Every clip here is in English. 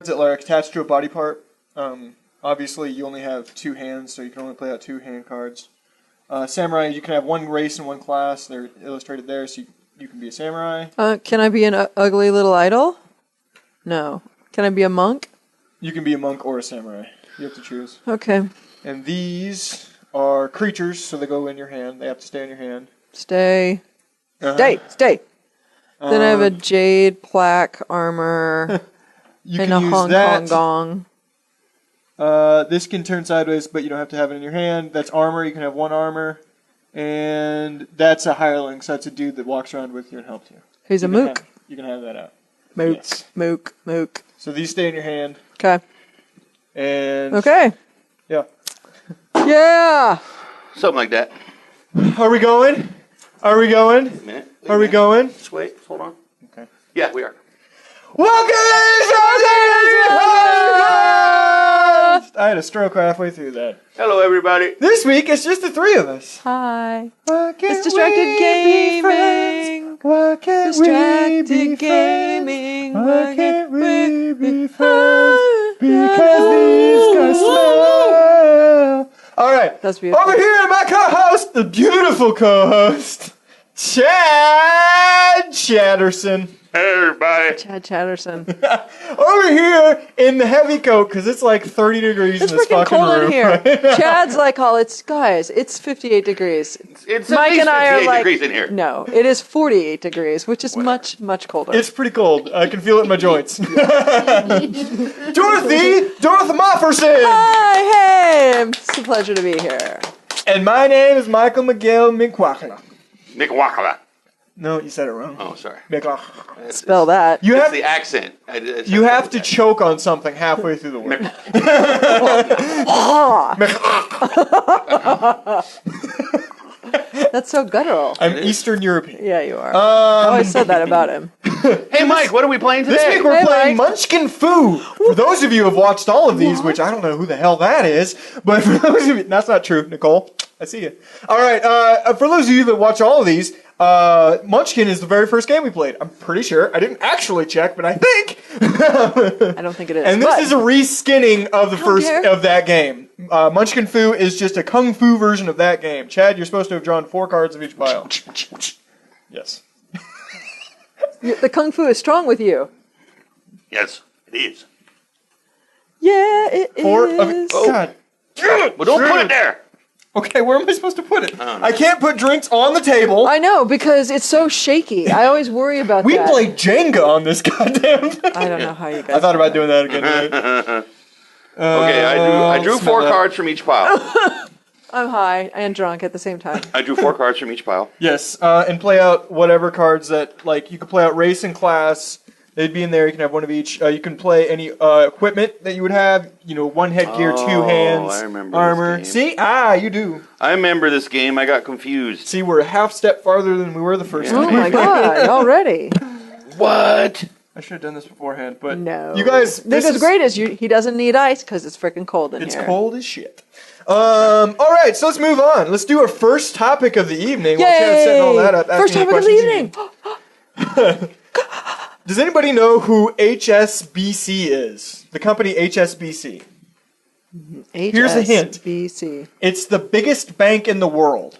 that are attached to a body part. Obviously, you only have 2 hands, so you can only play out 2 hand cards. Samurai, you can have 1 race and 1 class. They're illustrated there, so you can be a samurai. Can I be an ugly little idol? No. Can I be a monk? You can be a monk or a samurai. You have to choose. Okay. And these are creatures, so they go in your hand. They have to stay in your hand. Stay. Stay. Then I have a jade plaque armor and a Hong Kong gong. This can turn sideways, but you don't have to have it in your hand. That's armor. You can have 1 armor. And that's a hireling, so that's a dude that walks around with you and helps you. He's a mook. You can have that out. Mook. Yes. Mook. So these stay in your hand. Okay. And... Okay. Yeah. Yeah! Something like that. Are we going? Are we going? Wait a minute. Are we going? Just wait. Hold on. Okay. Yeah, we are. Welcome I had a stroke halfway through that. Hello, everybody. This week, it's just the 3 of us. Hi. It's Distracted Gaming. Why can't Distracted we be Gaming. friends? Why can't we be friends? Because these guys smell. All right. That's beautiful. Over here, my co-host, the beautiful co-host, Chad Chatterson. Hey, everybody. Chad Chatterson. Over here in the heavy coat, because it's like 30 degrees It's in this freaking fucking cold room. in here. Right now. Chad's like, guys, it's 58 degrees. It's Mike at least and I are 58 like, degrees in here. no, it is 48 degrees, which is much, much colder. It's pretty cold. I can feel it in my joints. Dorothy Mofferson! Hi, hey, it's a pleasure to be here. And my name is Michael Miguel Minkwakala. Nick Wakala. No, you said it wrong. Oh, sorry. Spell that. You That's have the accent. you have to choke on something halfway through the word. That's so guttural. I'm Eastern European. Yeah, you are. I always said that about him. Hey, Mike, what are we playing today? This week we're Hey, playing Mike. Munchkin Foo. For those of you who have watched all of these, which I don't know who the hell that is, but for those of you, that's not true, Nicole. I see you. All right, for those of you that watch all of these, Munchkin is the very first game we played. I'm pretty sure. I didn't actually check, but I think. I don't think it is. And this is a reskinning of the first care. of that game. Munchkin Foo is just a Kung Fu version of that game. Chad, you're supposed to have drawn 4 cards of each pile. Yes. The Kung Fu is strong with you. Yes, it is. Yeah, it is. 4 of it. Oh. God. But don't put it there. Okay, where am I supposed to put it? I can't put drinks on the table. I know, because it's so shaky. I always worry about We that. played Jenga on this goddamn thing. I don't know how you guys I thought about doing that again today. Okay, I drew smell 4 that. cards from each pile. I'm high and drunk at the same time. I drew 4 cards from each pile. Yes, and play out whatever cards that, like, you can play out race and class. They'd be in there. You can have 1 of each. You can play any equipment that you would have. 1 headgear, 2 hands, I remember armor. this game. See? You do. I remember this game. I got confused. See, we're a half step farther than we were the first Oh time. my god, already. What? I should have done this beforehand, but No. you guys, This is great is he doesn't need ice because it's freaking cold in It's here. cold as shit. All right, so let's move on. Let's do our first topic of the evening. While Chad's setting all that up. First asking topic of you the questions. evening. Does anybody know who HSBC is? The company HSBC. Here's a hint. HSBC. It's the biggest bank in the world.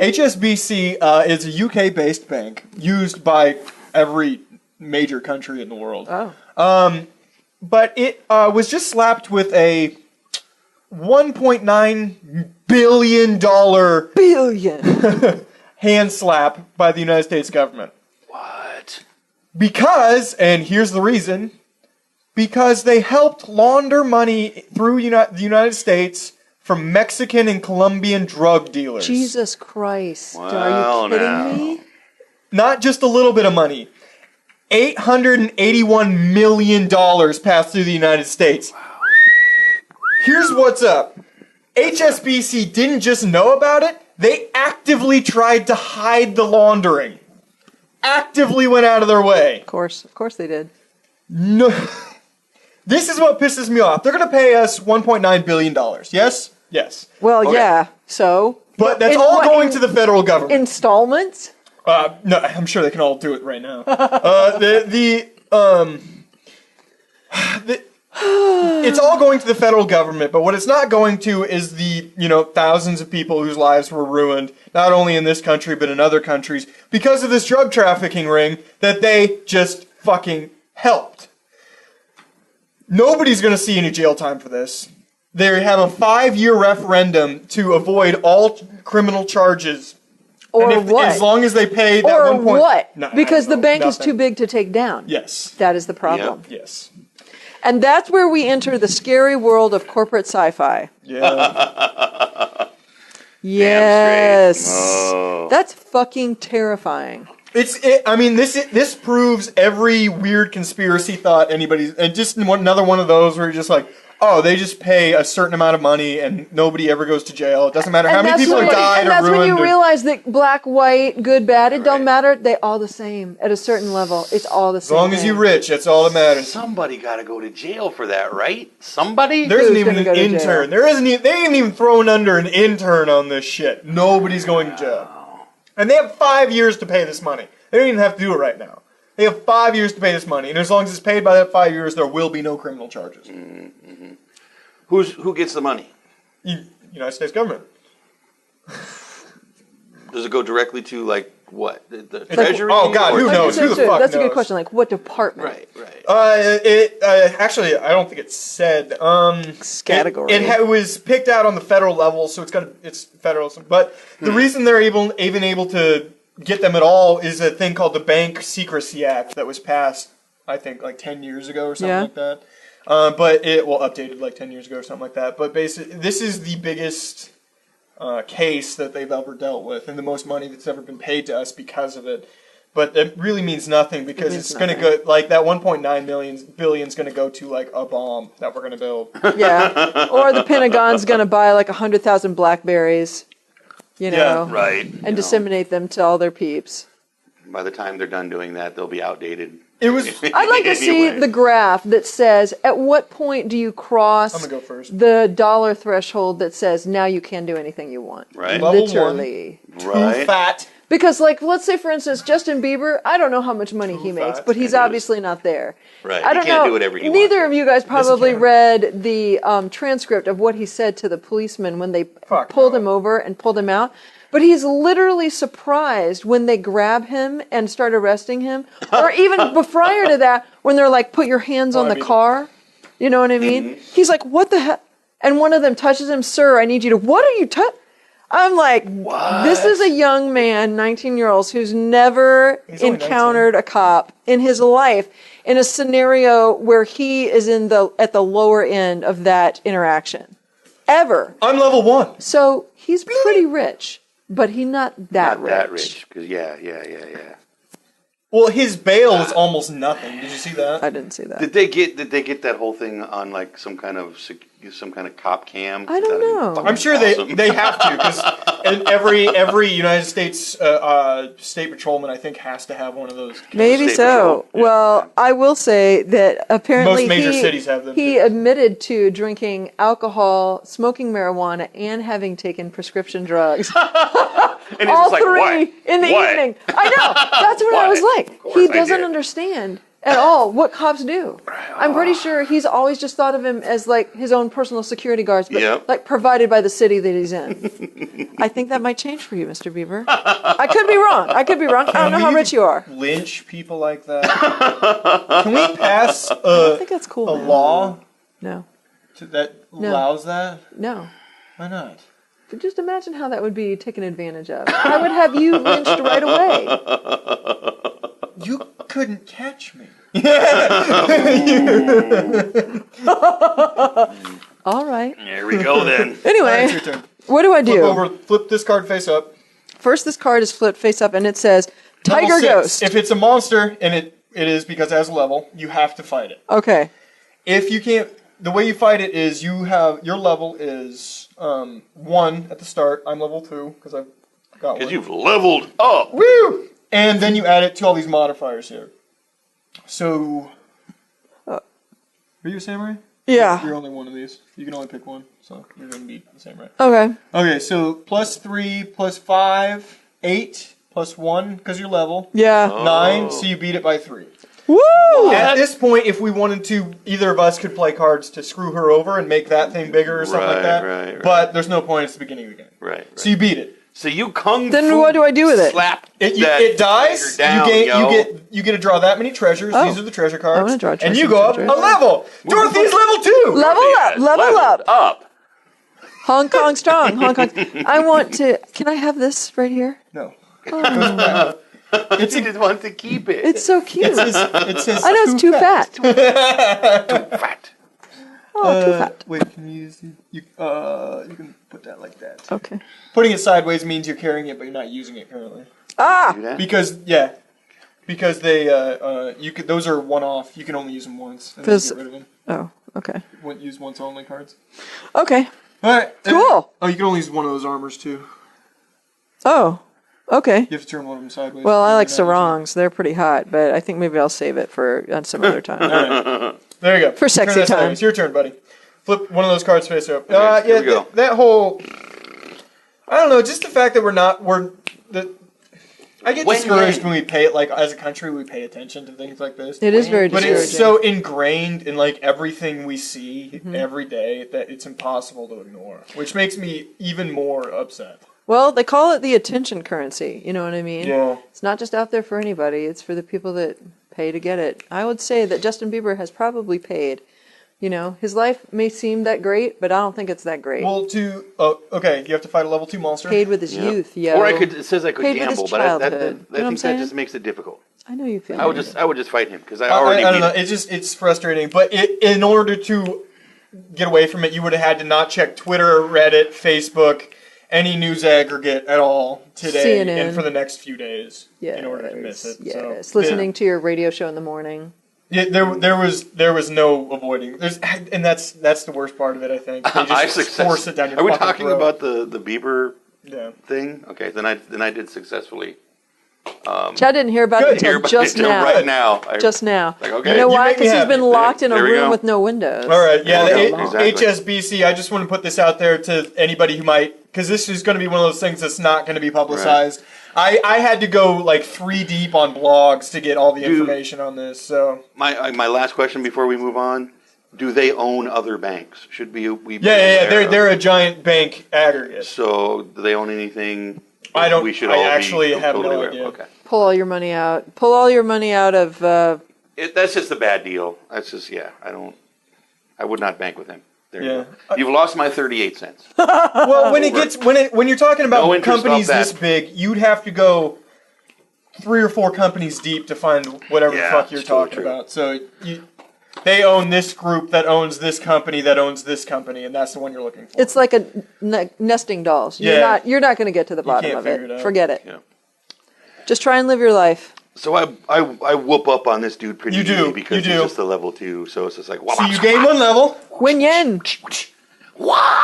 HSBC is a UK-based bank used by every major country in the world. Oh. But it was just slapped with a $1.9 billion hand slap by the United States government. What? Because, and here's the reason, because they helped launder money through the United States from Mexican and Colombian drug dealers. Jesus Christ. Well, Are you kidding now. me? Not just a little bit of money. $881 million passed through the United States. Here's what's up. HSBC didn't just know about it, they actively tried to hide the laundering. Actively went out of their way. Of course they did. No. This is what pisses me off. They're going to pay us $1.9 billion. Yes? Yes. Well, Okay. yeah. So. But that's In all what- going in to the federal government. Installments? No, I'm sure they can all do it right now. The it's all going to the federal government, but what it's not going to is the, thousands of people whose lives were ruined, not only in this country, but in other countries, because of this drug trafficking ring that they just fucking helped. Nobody's going to see any jail time for this. They have a 5-year referendum to avoid all criminal charges. Or what? As long as they pay that or 1 point. what? No, because the bank is nothing. too big to take down. Yes. That is the problem. Yep. Yes. And that's where we enter the scary world of corporate sci-fi. Yeah. Yes. Oh. That's fucking terrifying. This proves every weird conspiracy thought anybody's, and just another one of those where you're just like, oh, they just pay a certain amount of money and nobody ever goes to jail. It doesn't matter how many people have died and or that's ruined. when you realize that black, white, good, bad, it don't Right. matter. They all the same at a certain level. It's all the As same. long as you're rich, that's all that matters. Somebody got to go to jail for that, right? Somebody? There isn't Who's even gonna an go to jail? intern. They ain't even thrown under an intern on this shit. Nobody's going to jail. And they have 5 years to pay this money. They don't even have to do it right now. They have 5 years to pay this money, and as long as it's paid by that 5 years, there will be no criminal charges. Who gets the money? United States government. Does it go directly to, like, what? The Treasury? oh, God, Or- who knows? Who the fuck That's a knows? good question. Like, what department? Right. Actually, I don't think it's said. Category. It was picked out on the federal level, so it's federal. But the reason they're even able to get them at all is a thing called the Bank Secrecy Act that was passed, I think, like 10 years ago or something like that. But updated like 10 years ago or something like that. But basically, this is the biggest case that they've ever dealt with, and the most money that's ever been paid to us because of it. But it really means nothing because it's going to go, like, that 1.9 billion is going to go to, like, a bomb that we're going to build. Yeah. Or the Pentagon's going to buy like 100,000 Blackberries, Yeah. Right. and disseminate them to all their peeps. By the time they're done doing that, they'll be outdated. It was. I'd like to see Anyway. the graph that says, at what point do you cross I'm gonna go first. the dollar threshold that says now you can do anything you want? Right. Level Literally. Too Right. fat. Because, like, let's say, for instance, Justin Bieber, I don't know how much money he makes, fat. but he's obviously not there. Right. I He don't can't know. do whatever he Neither wants. of you guys probably can. read the transcript of what he said to the policeman when they Fuck pulled no. him over and pulled him out. But he's literally surprised when they grab him and start arresting him. Or even prior to that, when they're like, put your hands on the car. You know what I mean? He's like, what the hell? And one of them touches him, sir, I need you to, what are you touching? I'm like, this is a young man, 19-year-old, who's never He's only encountered a cop in his life in a scenario where he is at the lower end of that interaction. Ever. I'm level 1. So he's pretty rich, but he's not that Not rich. that rich. 'Cause yeah. Well, his bail is almost nothing. Did you see that? I didn't see that. Did they get that whole thing on, like, some kind of cop cam? I don't That'd be know. fucking I'm sure awesome. they have to, because every United States state patrolman, I think, has to have one of those. Maybe State so. Patrol. Yeah. Well, I will say that apparently Most major cities have them, he too. admitted to drinking alcohol, smoking marijuana, and having taken prescription drugs. And he's All just like, three what? in the What? evening. I know. That's what I What? was like. Of course He I doesn't did. understand at all what cops do. I'm pretty sure he's always just thought of him as like his own personal security guards, but Yep. like provided by the city that he's in. I think that might change for you, Mr. Bieber. I could be wrong. I don't know how we rich you are. Lynch people like that. Can we pass I think that's cool. a man. law No. that allows that? No. Why not? But just imagine how that would be taken advantage of. I would have you lynched right away. You couldn't catch me. All right. There we go then. Anyway, It's your turn. what do I do? Flip this card face up. First, this card is flipped face up, and it says Tiger Level 6. Ghost. If it's a monster, and it is because it has a level, you have to fight it. Okay. If you can't, the way you fight it is you have, your level is 1 at the start. I'm level 2 because I've got Because one. you've leveled up. Woo! And then you add it to all these modifiers here. So, are you a samurai? Yeah. You're only one of these. You can only pick one, so you're going to be the samurai. Okay. Okay, so +3, +5, 8, +1 because you're level. Yeah. 9, so you beat it by 3. Woo! At this point, if we wanted to, either of us could play cards to screw her over and make that thing bigger or something like that. Right. But there's no point. It's the beginning of the game. Right. So you beat it. So you kung Then fu what do I do with it? Slap It dies. down, You get to draw that many treasures. Oh. These are the treasure cards. I wanna draw and you some go up treasures. a level. Dorothy's level 2. Level up. Up. Hong Kong strong. Hong Kong. I want to. Can I have this right here? No. Oh, It's You just want to keep it. it's so cute. it says I know it's too fat. too fat. Oh, too fat. Wait, can you use you can put that like that. Okay. Putting it sideways means you're carrying it, but you're not using it currently. Ah. Do that? Because they you could those are one off. You can only use them once. And then Because- get rid of them. Oh. Okay. Wouldn't use once only cards. Okay. All right. Cool. Oh, you can only use one of those armors too. Oh. Okay. You have to turn one of them sideways. Well, I like Yeah. sarongs. They're pretty hot, but I think maybe I'll save it for some other time. All right. There you go. For sexy Turn that time. sideways. Your turn, buddy. Flip one of those cards face up. Okay, here we go. That whole. I don't know. Just the fact that I get discouraged when we pay it. Like as a country, we pay attention to things like this. It is very But discouraging. it's so ingrained in like everything we see every day that it's impossible to ignore, which makes me even more upset. Well, they call it the attention currency. You know what I mean? Yeah. It's not just out there for anybody. It's for the people that pay to get it. I would say that Justin Bieber has probably paid. You know, his life may seem that great, but I don't think it's that great. Well, okay, you have to fight a level 2 monster. Paid with his Yeah. youth, yo. Or it says I could Paid with his gamble, but I childhood. think You know what I'm that saying? just makes it difficult. I know you feel I would that. just fight him because I I already don't know. beat him. It's frustrating. But in order to get away from it, you would have had to not check Twitter, Reddit, Facebook, any news aggregate at all today CNN. and for the next few days Yes, in order to miss it. yes. So, Listening to your radio show in the morning. Yeah, there was no avoiding. And that's the worst part of it. I think they just force it down your. Are we fucking talking throat. about the Bieber Yeah. thing? Okay, then I did successfully. Chad didn't hear about Good. it until Hear about just it till now. right now. Just now. Like, okay. You know You why? make me Because he's happy. been locked in a There we room go. with no windows. All right, yeah, There we the go. Exactly. HSBC. I just want to put this out there to anybody who might, because this is going to be one of those things that's not going to be publicized. I had to go like 3 deep on blogs to get all the information on this. So My last question before we move on: do they own other banks? Should we? Be yeah. aware of- They're a giant bank aggregate. So do they own anything? I don't. We should I all actually be have totally no aware. idea. Okay, Pull all your money out. Pull all your money out of. that's just a bad deal. That's just I would not bank with him. There you Yeah. go. You've lost my 38 cents. Well, when you're talking about No interest companies off that. this big, you'd have to go 3 or 4 companies deep to find whatever the Yeah, fuck you're it's totally talking true. about. So they own this group that owns this company that owns this company, and that's the one you're looking for. It's like a nesting dolls. Yeah. You're not going to get to the bottom can't of figure it. it out. Forget it. Yeah. Just try and live your life. So I whoop up on this dude pretty You do, easy because you do. he's just a level 2. So it's just like So you gain 1 level. Win yen.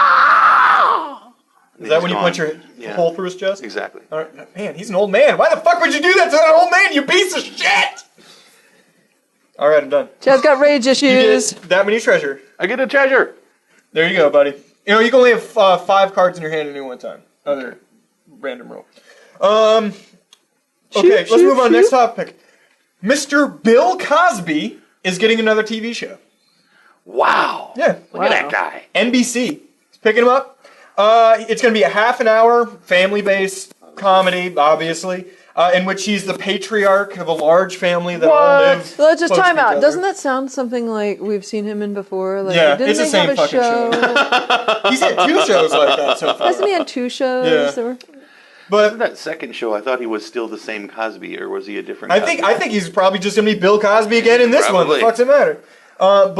Wow! Is that when you punch your Yeah. hole through his chest? Exactly. All right. Man, he's an old man. Why the fuck would you do that to that old man, you piece of shit? All right, I'm done. Chad's got rage You issues. get that many treasure. I get a treasure. There you go, buddy. You know, you can only have 5 cards in your hand at any one time. Other random roll. Okay, let's move on. Next topic. Mr. Bill Cosby is getting another TV show. Wow. Yeah. Look at that guy. NBC is picking him up. It's going to be a half an hour family-based comedy, obviously, in which he's the patriarch of a large family that all live. Well, let's just close time to each out. other. Doesn't that sound something like we've seen him in before? Like, Yeah, didn't it's the they same have a fucking show. He's had 2 shows like that so far. Hasn't he had 2 shows? Yeah. that were- But That second show, I thought he was still the same Cosby, or was he a different? I Cosby? think he's probably just going to be Bill Cosby again in this Probably. one. What the fuck's it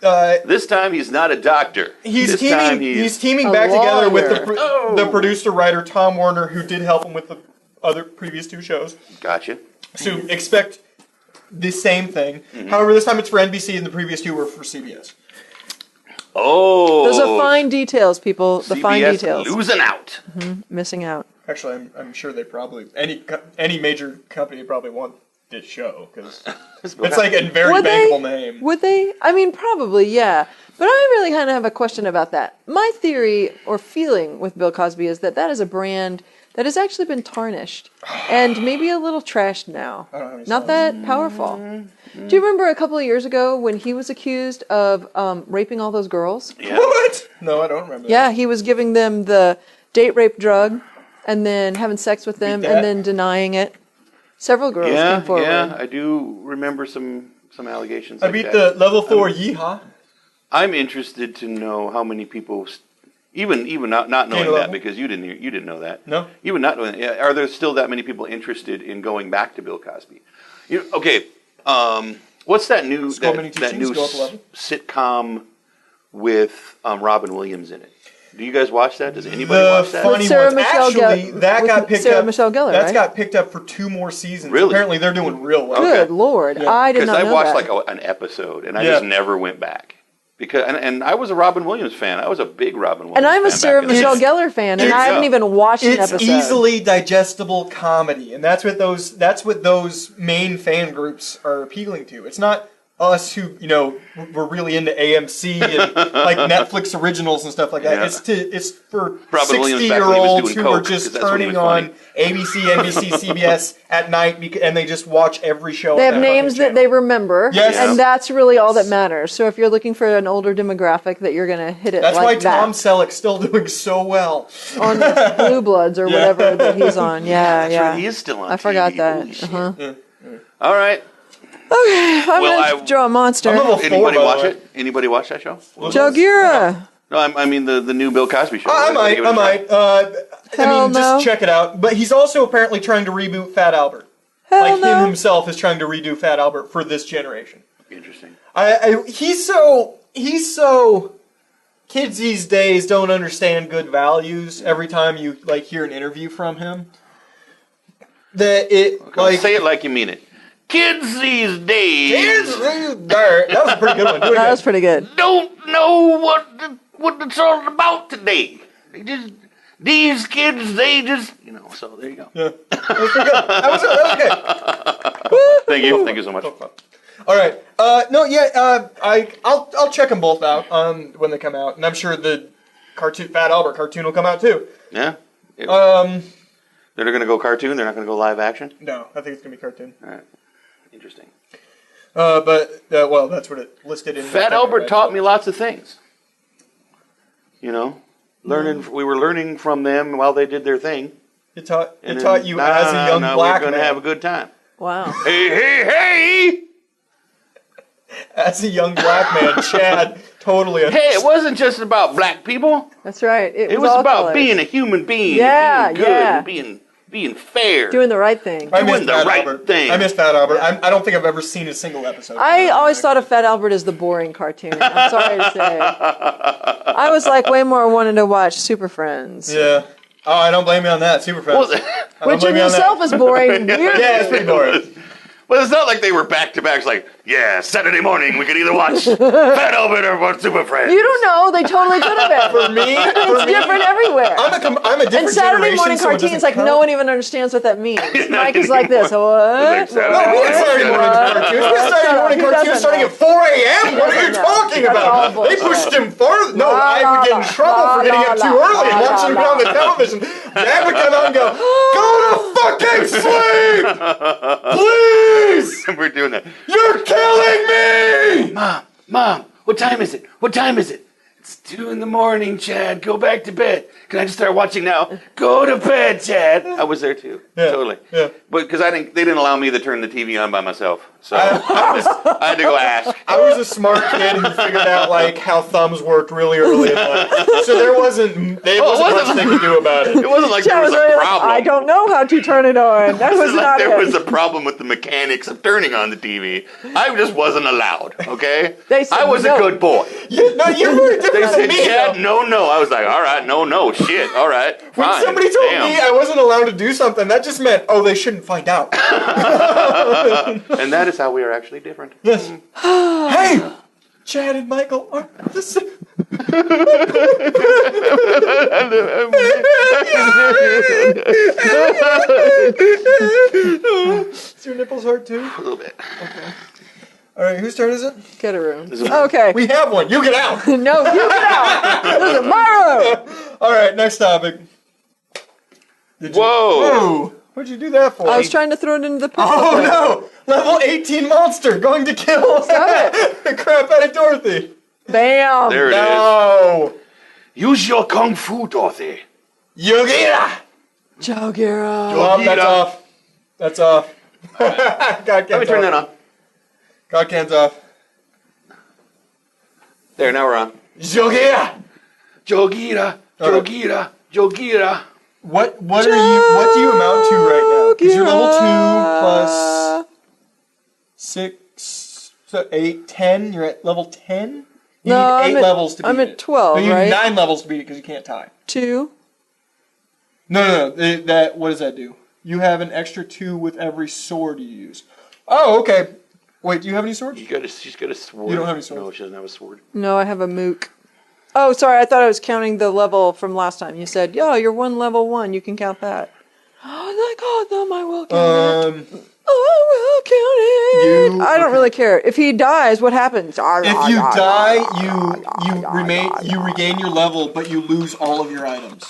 matter? This time he's not a doctor. He's This time teaming a back together with lawyer. the producer writer Tom Warner, who did help him with the other previous 2 shows. Gotcha. So expect the same thing. Mm-hmm. However, this time it's for NBC, and the previous 2 were for CBS. Oh, Those are fine details, people. The fine CBS details. losing out. Missing out. Actually, I'm sure they probably any major company would probably want this show because it's like a very Would bankable they? name. Would they? I mean, probably, yeah. But I really kind of have a question about that. My theory or feeling with Bill Cosby is that is a brand that has actually been tarnished and maybe a little trashed now. Not that powerful. Do you remember a couple of years ago when he was accused of raping all those girls? Yeah. What? No, I don't remember. Yeah, he was giving them the date rape drug and then having sex with them and then denying it. Several girls came forward. Yeah, I do remember some allegations. I like beat that. the level 4 yeehaw. I'm interested to know how many people, even not knowing that, because you didn't know that. No. Even not knowing that, are there still that many people interested in going back to Bill Cosby? Okay. What's that new sitcom with Robin Williams in it? Do you guys watch that? Does anybody watch that? Funny Sarah ones. Michelle Actually, that got picked Sarah up. Michelle Gellar, That's right? got picked up for 2 more seasons. Really? Apparently, they're doing real well. Good Lord. Yeah. I did not know Because I that. watched like an episode, and I just never went back. Because and I was a Robin Williams fan. I was a big Robin Williams And I'm a fan Sarah back in the Michelle day. Gellar fan, and I haven't even watched an It's episode. easily digestible comedy, and that's what those main fan groups are appealing to. It's not us who we're really into AMC and like Netflix originals and stuff like that. Yeah. It's for Robin Williams back when he was 60-year-olds doing who are coke, 'cause just that's when he turning was on funny. ABC, NBC, CBS at night and they just watch every show. They on have that names fucking that they remember, Yes. and that's really all that matters. So if you're looking for an older demographic, that you're going to hit it That's like why that. Tom Selleck's still doing so well. On Blue Bloods or whatever that he's on. Yeah, That's yeah. right, he is still on I forgot TV. that. Holy shit. Uh-huh. All right. I'm Well, going to draw a monster. I'm level 4, Anybody by the watch way. it? Anybody watch that show? Joe Gira. No, I mean the new Bill Cosby show. I might. Give it a I Hell mean, no. just check it out. But he's also apparently trying to reboot Fat Albert. Hell Like no. him himself is trying to redo Fat Albert for this generation. try. Interesting. He's so. Kids these days don't understand good values. Every time you hear an interview from him, that Say it like you mean it. Kids these days that was a pretty good one. Do it That again. was pretty good. don't know what it's all about today. These kids, they just So there you go. Yeah. That was pretty good. That was good. Thank you so much. All right. I'll check them both out when they come out, and I'm sure the Fat Albert cartoon will come out too. Yeah. They're going to go cartoon. They're not going to go live action. No, I think it's gonna be cartoon. All right. Interesting. But that's what it listed in. Fat Albert taught me lots of things. We were learning from them while they did their thing. It taught And you as a young black we're man. gonna have a good time. Wow. Hey! As a young black man, Chad totally. Hey, it wasn't just about black people. That's right. It was all about colors. being a human being. Yeah, being good, yeah. and being fair. Doing the right thing. I miss doing the Fat right Albert. thing. I miss Fat Albert. I don't think I've ever seen a single episode. I always thought of Fat Albert as the boring cartoon. I'm sorry to say. I was way more wanting to watch Super Friends. Yeah. Oh, I don't blame you on that. Super Friends. Well, I don't Which blame in you on that. itself is boring. Weirdly. Yeah, it's pretty boring. Well, it's not like they were back to back. It's like, Saturday morning we could either watch Fat Albert or watch Super Friends. You don't know. They totally could have been. For me, It's different everywhere. I'm a different And Saturday generation, morning so it cartoons, doesn't count. no one even understands what that means. Not Mike is like this. What? It's like No, we had Saturday morning What? cartoons. We had Saturday morning Who cartoons doesn't starting know? at 4 a.m. What are you doesn't know? talking That's all about? They bullshit. pushed him farther. No, La, I would get in la, trouble for la, getting up la, too early and la, watching him la, on the television. Dad would come out and go, "Go to fucking sleep, please! We're doing that. You're killing me!" Mom, what time is it? What time is it? It's 2 a.m, Chad. Go back to bed. Can I just start watching now? Go to bed, Chad. I was there too. Yeah, Totally. yeah. But because they didn't allow me to turn the TV on by myself, so I had to go ask. I was a smart kid who figured out how thumbs worked really early in life. So there wasn't much they could do about it. It wasn't like I there was was a really problem. I don't know how to turn it on. That was Like not there it. was a problem with the mechanics of turning on the TV. I just wasn't allowed. Okay, They said I was no. a good boy. No, you're very They different said, than me. Chad, though. no. I was like, all right, no, shit, all right, When fine. somebody told Damn. me I wasn't allowed to do something, that just meant, they shouldn't find out. And that is how we are actually different. Yes. Hey, Chad and Michael are the same. Is your nipples hurt too? A little bit. Okay. All right, whose turn is it? Get a room. Okay. We have one. You get out. No, you get out. This is my room. All right, next topic. Whoa. What'd you do that for? I was trying to throw it into the pistol. Oh no! Level 18 monster going to kill the crap out of Dorothy. Bam! There it is. No! Use your kung fu, Dorothy. Yogira! Jogira. Oh, that's off. That's off. God Let me turn that on. God can's off. There, now we're on. Yogira! Jogira, Jogira, Jogira. What do you amount to right now? Because you're level 2 plus 6, so 8, 10. You're at level 10? You need 8 levels to beat it. I'm at 12, no, you right? need 9 levels to beat it because you can't tie. 2. No. What does that do? You have an extra 2 with every sword you use. Oh, okay. Wait, do you have any swords? She's got a sword. You don't have any swords? No, she doesn't have a sword. No, I have a mook. Oh, sorry, I thought I was counting the level from last time. You said, yo, you're level 1, you can count that. Oh, my God, then I will count it. I will count it. I don't really care. If he dies, what happens? If you die, you regain your level, but you lose all of your items.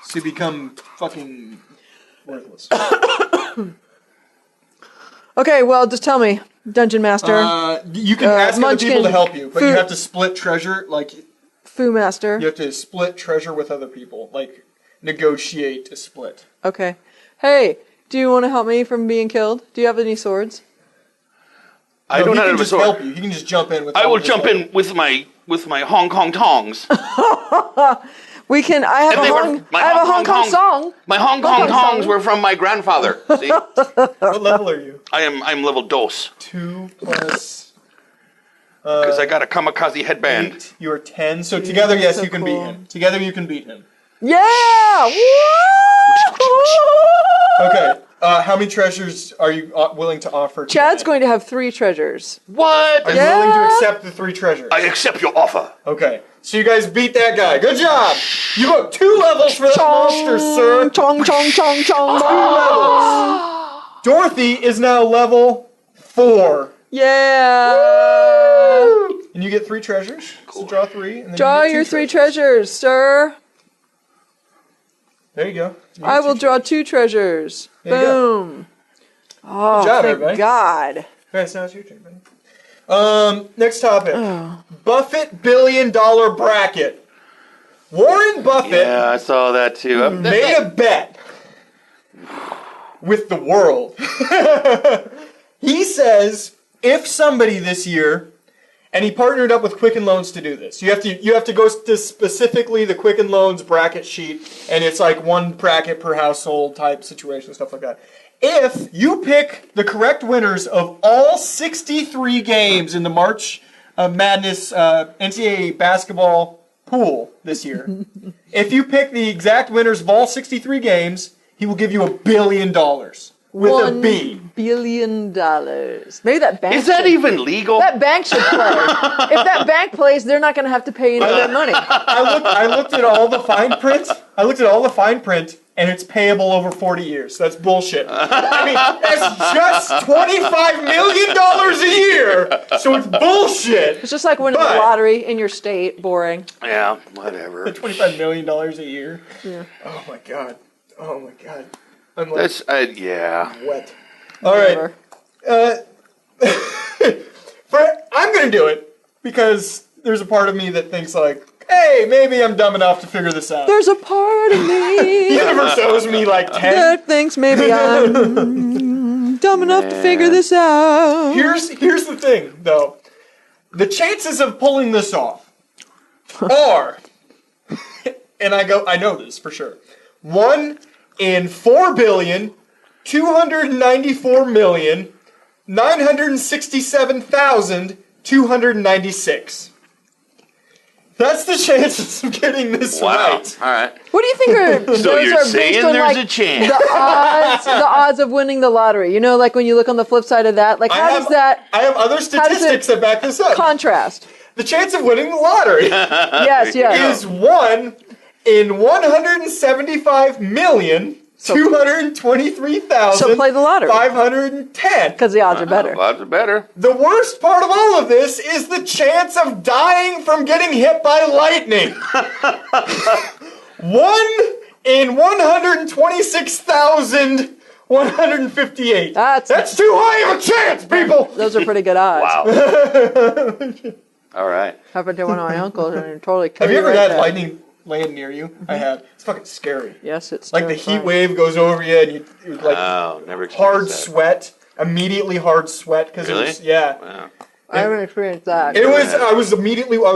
So you become fucking worthless. Okay, well, just tell me, Dungeon Master. You can ask other Munchkin, people to help you, but you have to split treasure. Like Fu Master. you have to split treasure with other people. Like negotiate a split. Okay. Hey, do you want to help me from being killed? Do you have any swords? I don't he can have a just sword. help you. He can just jump in with. I all will his jump help. in with my Hong Kong tongs. We can. I have a Hong Kong song. My Hong Kong tongs were from my grandfather. See, What level are you? I'm level dos 2 plus. because I got a kamikaze headband. 8. You are 10. So together, yes, so you can cool. beat him. Together, you can beat him. Yeah! Woo! Okay. How many treasures are you willing to offer? Chad's today? going to have 3 treasures. What? Are you willing to accept the 3 treasures? I accept your offer. Okay. So you guys beat that guy. Good job. You got 2 levels for that monster, sir. Chong, chong, chong, chong. 2 levels. Dorothy is now level 4. Yeah! And you get 3 treasures. Cool. So draw 3. And then Draw you get your 2 3 treasures, sir. There you go. You I get will 2 draw 2 treasures. There you go. Boom. Oh, Good job, thank everybody. God. Okay, so now it's your turn, buddy. Next topic. Oh. Buffett $1 billion bracket. Warren Buffett Yeah, I saw that too. made a bet with the world. He says if somebody this year, and he partnered up with Quicken Loans to do this. You have to go to specifically the Quicken Loans bracket sheet, and it's like 1 bracket per household type situation, stuff like that. If you pick the correct winners of all 63 games in the March Madness NCAA basketball pool this year, if you pick the exact winners of all 63 games, he will give you $1 billion with a B. $1 billion. Maybe that bank. Is that even legal? That bank should play. If that bank plays, they're not going to have to pay any of that money. I looked at all the fine print. And it's payable over 40 years. That's bullshit. I mean, that's just $25 million a year. So it's bullshit. It's just like winning the lottery in your state. Boring. Yeah, whatever. $25 million a year. Yeah. Oh my god. I'm like That's yeah. wet. All right. I'm gonna do it because there's a part of me that thinks like, hey, maybe I'm dumb enough to figure this out. There's a part of me The universe owes me like 10. that thinks maybe I'm dumb enough to figure this out. Here's the thing, though. The chances of pulling this off are, and I know this for sure, 1 in 4,294,967,296. That's the chances of getting this right. All right. What do you think are So those you're are saying based on there's like a chance. the odds of winning the lottery? You know, like when you look on the flip side of that, like how does that I have other statistics that back this up. contrast? The chance of winning the lottery Yes. is 1 in 175,223,510. So play the lottery. 510. Because the odds are better. Odds are better. The worst part of all of this is the chance of dying from getting hit by lightning. 1 in 126,158. That's too high of a chance, people. Those are pretty good odds. Wow. All right. Happened to one of my uncles, and it totally killed Have you ever right had there. lightning land near you? I have. It's fucking scary. Yes, it's Like terrifying. the heat wave goes over you, and you like Never experienced hard that. sweat, immediately hard sweat because Really? it was yeah. Wow. I haven't experienced that. It was. I was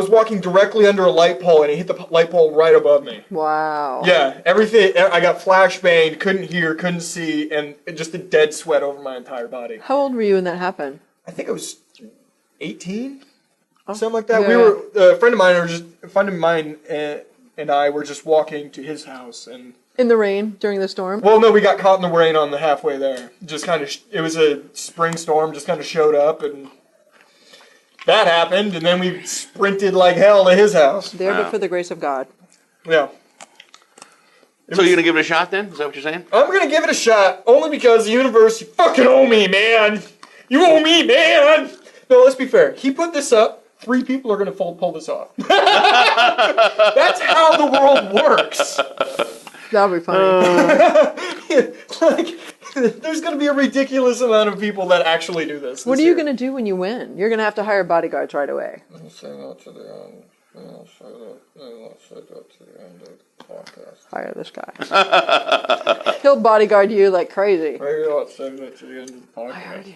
walking directly under a light pole, and it hit the light pole right above me. Wow. Yeah, everything. I got flashbanged, couldn't hear, couldn't see, and just a dead sweat over my entire body. How old were you when that happened? I think I was 18, something like that. Yeah. We were a friend of mine and I were just walking to his house, and In the rain during the storm? well, no, we got caught in the rain on the halfway there. Just kind of, it was a spring storm, just kind of showed up, and that happened, and then we sprinted like hell to his house. There, Wow. but for the grace of God. Yeah. So you're gonna give it a shot then? Is that what you're saying? I'm gonna give it a shot, only because the universe, you fucking owe me, man! You owe me, man! No, let's be fair. He put this up. 3 people are gonna pull this off. That's how the world works. That would be funny. Like, there's gonna be a ridiculous amount of people that actually do this. What are you going to do when you win? You're going to have to hire bodyguards right away. I'll say that to the end. I'll say that to the end of the podcast. Hire this guy. He'll bodyguard you like crazy. Maybe I'll say that to the end of the podcast. I heard you.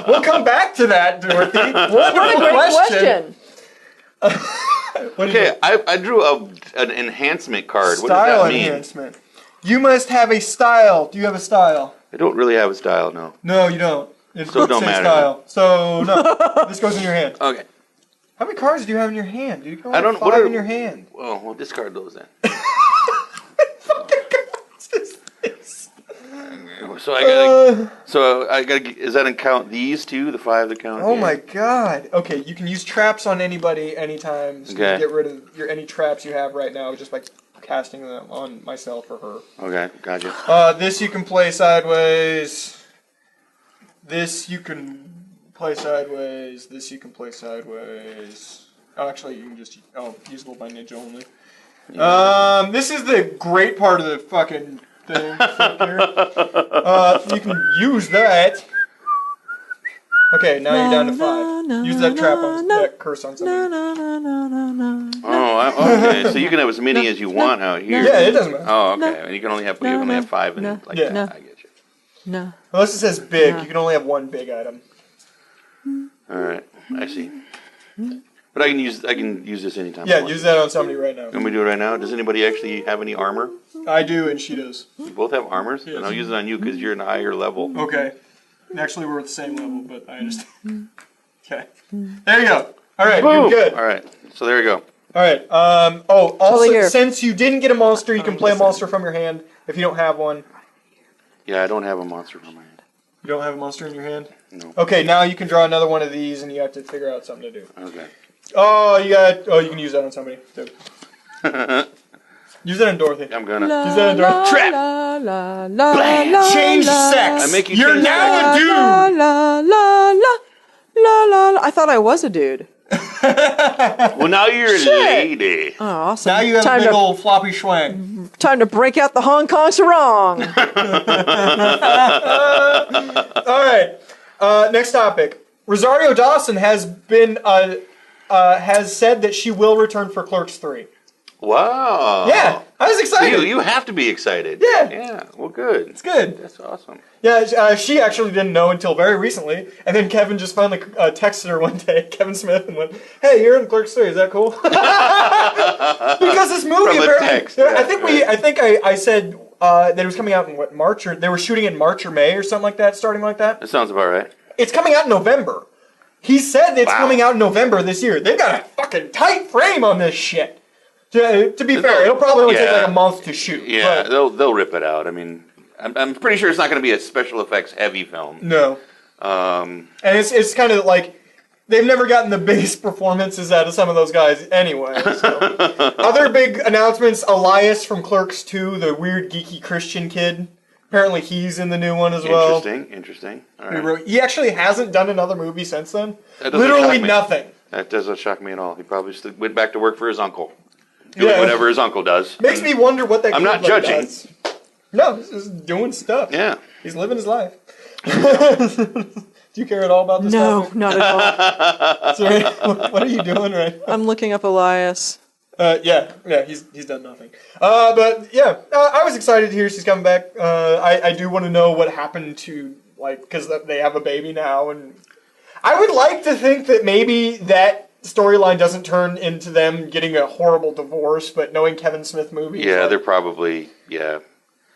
We'll come back to that, Dorothy. What What a great question. Okay, I drew an enhancement card. What does Style that mean? enhancement. You must have a style. Do you have a style? I don't really have a style, no. No, you don't. It So it don't say matter. style. So no, this goes in your hand. Okay. How many cards do you have in your hand? You I don't- have what 5 are- in your hand. Well, we'll discard those then. So I gotta. Is that count these two? The 5 that count? Oh Yeah. my god. Okay, you can use traps on anybody anytime. So Okay. you get rid of any traps you have right now just by casting them on myself or her. Okay, gotcha. This you can play sideways. This you can play sideways. This you can play sideways. Oh, actually, you can just usable by ninja only. This is the great part of the fucking thing. You can use that. Okay, now you're down to 5. Use that trap on that curse on somebody. Okay. So you can have as many as you want out here. Yeah, it doesn't matter. Oh, okay. And you can only have 5 and like Yeah. that. I get you. No. Unless it says big, you can only have 1 big item. All right, I see. But I can use this anytime. I Yeah, want. use that on somebody right now. Can we do it right now? Does anybody actually have any armor? I do, and she does. You both have armors? Yes. And I'll use it on you because you're in a higher level. Okay. Actually, we're at the same level, but I understand. Okay. There you go. All right, Boom! you're good. All right, so there we go. All right. Also, Totally here. since you didn't get a monster, you can play a monster from your hand if you don't have one. Yeah, I don't have a monster on my hand. You don't have a monster in your hand? No. Okay, now you can draw another one of these, and you have to figure out something to do. Okay. You can use that on somebody, too. Use that on Dorothy. I'm gonna. Use that on Dorothy. Trap! Change sex! I make you You're change now a dude! I thought I was a dude. Well, now you're a lady. Oh, awesome. Now you have a time big to, old floppy schwang. time to break out the Hong Kong sarong. All right. Next topic. Rosario Dawson has been has said that she will return for Clerks 3. Wow. Yeah, I was excited. You have to be excited. Yeah. Yeah. Well, good. It's good. That's awesome. Yeah, she actually didn't know until very recently, and then Kevin just finally texted her one day, Kevin Smith, and went, "Hey, you're in Clerks 3. Is that cool?" Because this movie, From a apparently, text, I think I said that it was coming out in March, or they were shooting in March or May or something like that, starting like that. That sounds about right. It's coming out in November. He said it's coming out in November this year. They've got a fucking tight frame on this shit. To be fair, it'll probably only take like a month to shoot. Yeah, but they'll rip it out. I mean, I'm pretty sure it's not going to be a special effects heavy film. no. And it's kind of like they've never gotten the biggest performances out of some of those guys anyway. So. Other big announcements: Elias from Clerks 2, the weird geeky Christian kid. Apparently, he's in the new one as well. Interesting. All right. He actually hasn't done another movie since then. That doesn't Literally shock me. nothing. That doesn't shock me at all. He probably just went back to work for his uncle. doing whatever his uncle does. Makes me wonder what that. I'm not judging. Does. No, he's just doing stuff. Yeah, he's living his life. Do you care at all about this? No, topic? not at all. Sorry, what are you doing right now? I'm looking up Elias. Yeah, he's done nothing. But yeah, I was excited to hear she's coming back. I do want to know what happened to, like, because they have a baby now, and I would like to think that maybe that storyline doesn't turn into them getting a horrible divorce, but knowing Kevin Smith movies. yeah, they're probably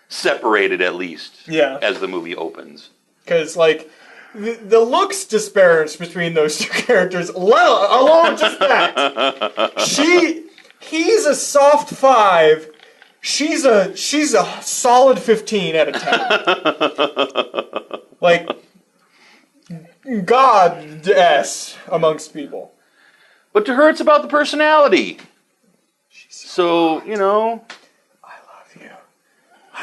separated at least. Yeah, as the movie opens, because like the looks disparage between those two characters, alone just that he's a soft 5. She's a solid 15 out of 10. Like, goddess amongst people. but to her, it's about the personality. So I love you.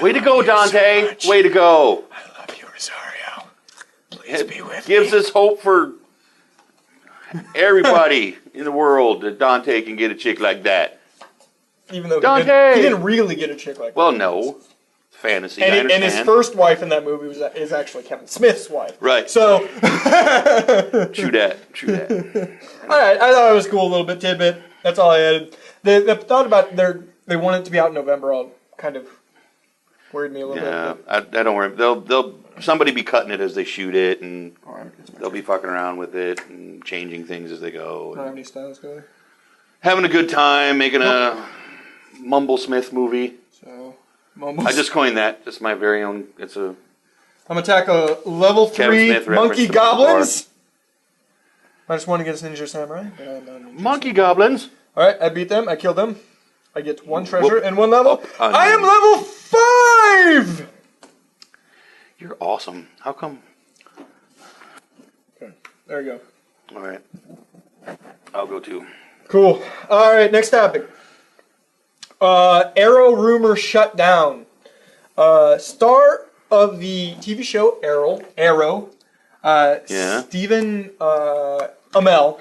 Way to go, Dante. Way to go. I love you, Rosario. Please be with me. Gives us hope for everybody in the world that Dante can get a chick like that. Even though Dante! he didn't really get a chick like that. Well, no. Fantasy, I and understand. his first wife in that movie is actually Kevin Smith's wife. Right. So. True that. Alright, I thought it was cool, a little bit tidbit. That's all I added. The thought about they want it to be out in November all kind of worried me a little bit. I don't worry. They'll somebody be cutting it as they shoot it, and they'll be fucking around with it and changing things as they go. Don't have any styles going. Having a good time, making a Mumble Smith movie. So, I just coined that. Just my very own. It's a. I'm gonna tackle level 3 monkey goblins. I just want to get a Ninja Samurai. Monkey goblins. Alright, I beat them. I killed them. I get 1 treasure and 1 level. I am level 5! You're awesome. How come? Okay, there you go. Alright. I'll go too. Cool. Alright, next topic. Arrow rumor shut down. Star of the TV show Arrow. Stephen Amell.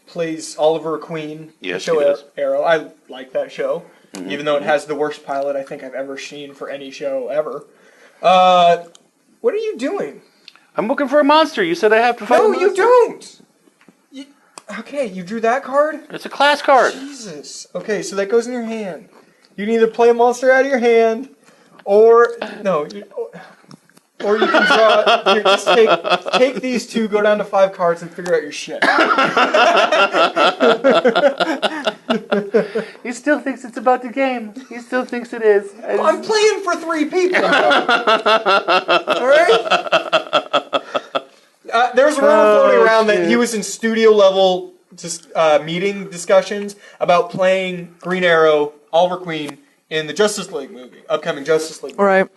Plays Oliver Queen. Yes, the show he does. Arrow. I like that show, even though it has the worst pilot I think I've ever seen for any show ever. What are you doing? I'm looking for a monster. You said I have to fight. No, you don't. Okay, you drew that card? It's a class card. Jesus. Okay, so that goes in your hand. You can either play a monster out of your hand, or or you can draw. Just take these 2, go down to 5 cards, and figure out your shit. He still thinks it's about the game. He still thinks it is. I'm playing for 3 people. All right. There's a rumor floating around that he was in studio level meeting discussions about playing Green Arrow, Oliver Queen, in the Justice League movie, upcoming Justice League movie. Right.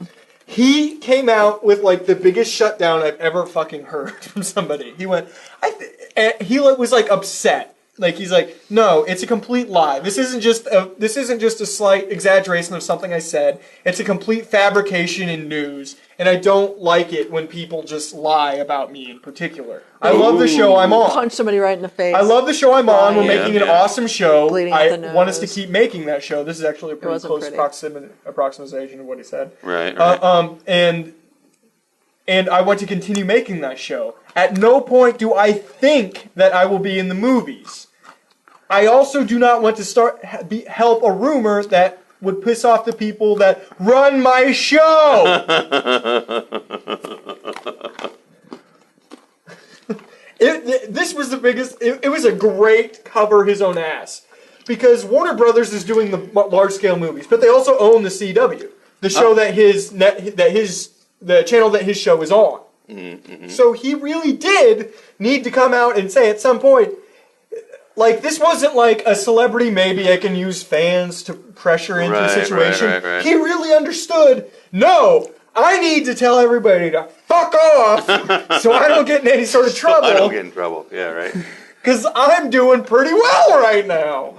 He came out with like the biggest shutdown I've ever fucking heard from somebody. He went, he was like upset. Like he's like, no, it's a complete lie. This isn't just a slight exaggeration of something I said. It's a complete fabrication in news, and I don't like it when people just lie about me in particular. I love the show I'm on. Punch somebody right in the face. I love the show I'm on. We're Yeah. making an awesome show. Bleeding out the I want us to nose. keep making that show. This is actually a pretty wasn't close pretty. approximation of what he said. Right. And I want to continue making that show. At no point do I think that I will be in the movies. I also do not want to help a rumor that would piss off the people that run my show. This was the biggest. It was a great cover his own ass, because Warner Brothers is doing the large scale movies, but they also own the CW, the show the channel that his show is on. Mm-hmm. So he really did need to come out and say at some point, like, this wasn't like a celebrity, maybe I can use fans to pressure into the situation. Right. He really understood, no, I need to tell everybody to fuck off so I don't get in any sort of trouble. I don't get in trouble. Yeah, right. Because I'm doing pretty well right now.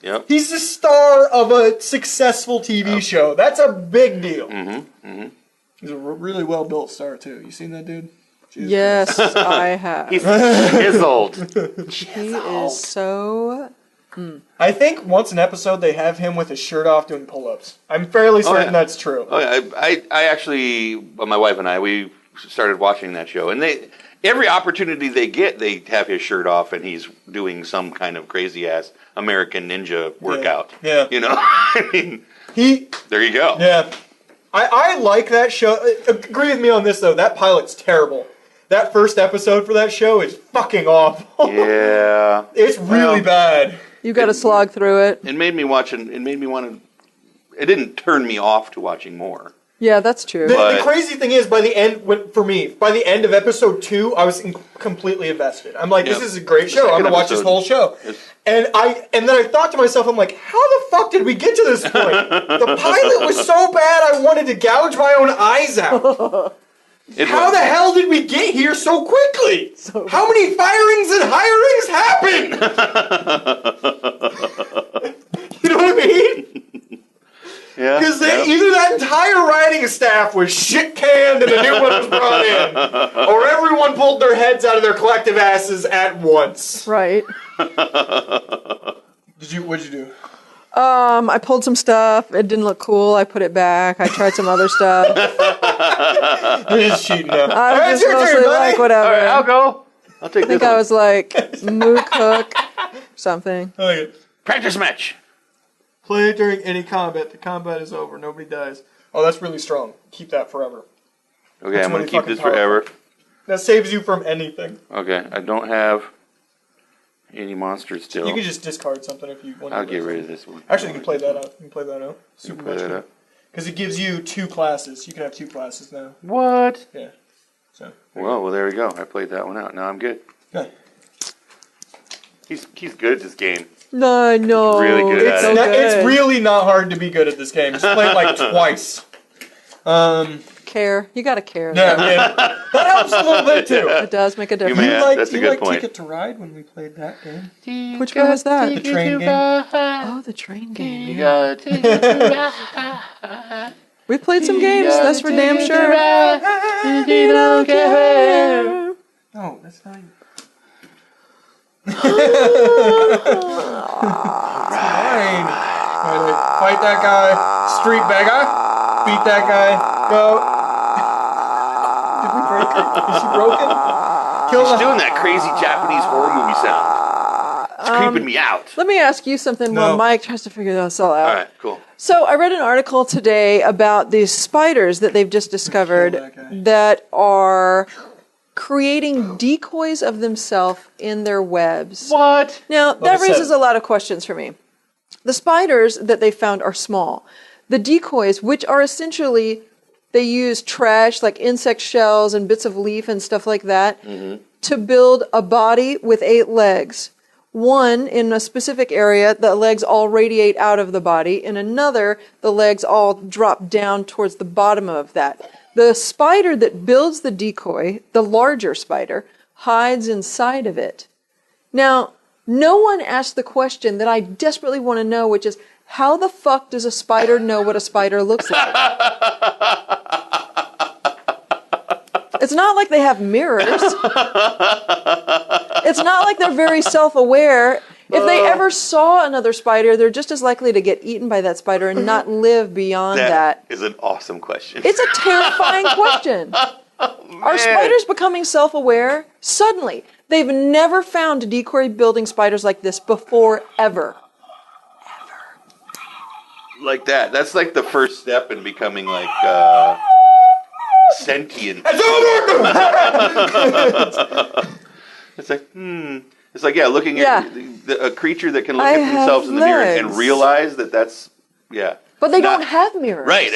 Yep. He's the star of a successful TV show. That's a big deal. Mm-hmm. He's a really well-built star, too. You seen that dude? Jesus Yes, I have. He's chiseled. He is so I think once an episode they have him with his shirt off doing pull-ups. I'm fairly certain that's true. Oh, yeah. I actually, my wife and I, we started watching that show, and every opportunity they get, they have his shirt off, and he's doing some kind of crazy-ass American Ninja workout. Yeah. You know? I mean, there you go. Yeah. I like that show. Agree with me on this, though. That pilot's terrible. That first episode for that show is fucking awful. Yeah. It's really bad. You got to slog through it. It made me want to. It didn't turn me off to watching more. Yeah, that's true. The crazy thing is, by the end of episode 2, I was completely invested. I'm like, this is a great show. I'm gonna watch this whole show. And then I thought to myself, I'm like, how the fuck did we get to this point? The pilot was so bad, I wanted to gouge my own eyes out. How the hell did we get here so quickly? How many firings and hirings happened? You know what I mean? Yeah. Because either that entire writing staff was shit canned and a new one was brought in, or everyone pulled their heads out of their collective asses at once. Right. What'd you do? I pulled some stuff. It didn't look cool. I put it back. I tried some other stuff. You're just cheating now. I was just mostly like, whatever. All right, I'll go. I'll take this. I think I was like mook hook something. I like it. Practice match. Play it during any combat. The combat is over. Nobody dies. Oh, that's really strong. Keep that forever. Okay, I'm going to keep this forever. That saves you from anything. Okay, I don't have any monsters still. You can just discard something if you want. I'll get rid of this one. Actually, you can play that out. You can play that out. Super much. Because it gives you 2 classes. You can have 2 classes now. What? Yeah. So. Well, there we go. I played that one out. Now I'm good. Good. He's good at this game. No. Really good at it. It's really not hard to be good at this game. Just play it like twice. Care. You got to care. Yeah, that helps a little bit too. It does make a difference. That's a good point. Ticket to Ride when we played that game? Which one was that? The train game. Oh, the train game. Yeah. We played some games. That's for damn sure. No, that's not. Fine. Fight that guy. Street beggar. Beat that guy. Go. Did we break her? Is she broken? She's doing that crazy Japanese horror movie sound. It's creeping me out. Let me ask you something while Mike tries to figure this all out. All right, cool. So I read an article today about these spiders that they've just discovered that are creating decoys of themselves in their webs. What? Now, that raises a lot of questions for me. The spiders that they found are small. The decoys, which are essentially, they use trash like insect shells and bits of leaf and stuff like that to build a body with 8 legs. One, in a specific area, the legs all radiate out of the body. In another, the legs all drop down towards the bottom of that. The spider that builds the decoy, the larger spider, hides inside of it. Now, no one asked the question that I desperately want to know, which is, how the fuck does a spider know what a spider looks like? It's not like they have mirrors. It's not like they're very self-aware. If they ever saw another spider, they're just as likely to get eaten by that spider and not live beyond that. That is an awesome question. It's a terrifying question. Are spiders becoming self-aware? Suddenly. They've never found decoy building spiders like this before, ever. Like that. That's like the first step in becoming like sentient. It's like, It's like, looking at a creature that can look at themselves in the mirror and realize that that's, But they don't have mirrors. Right.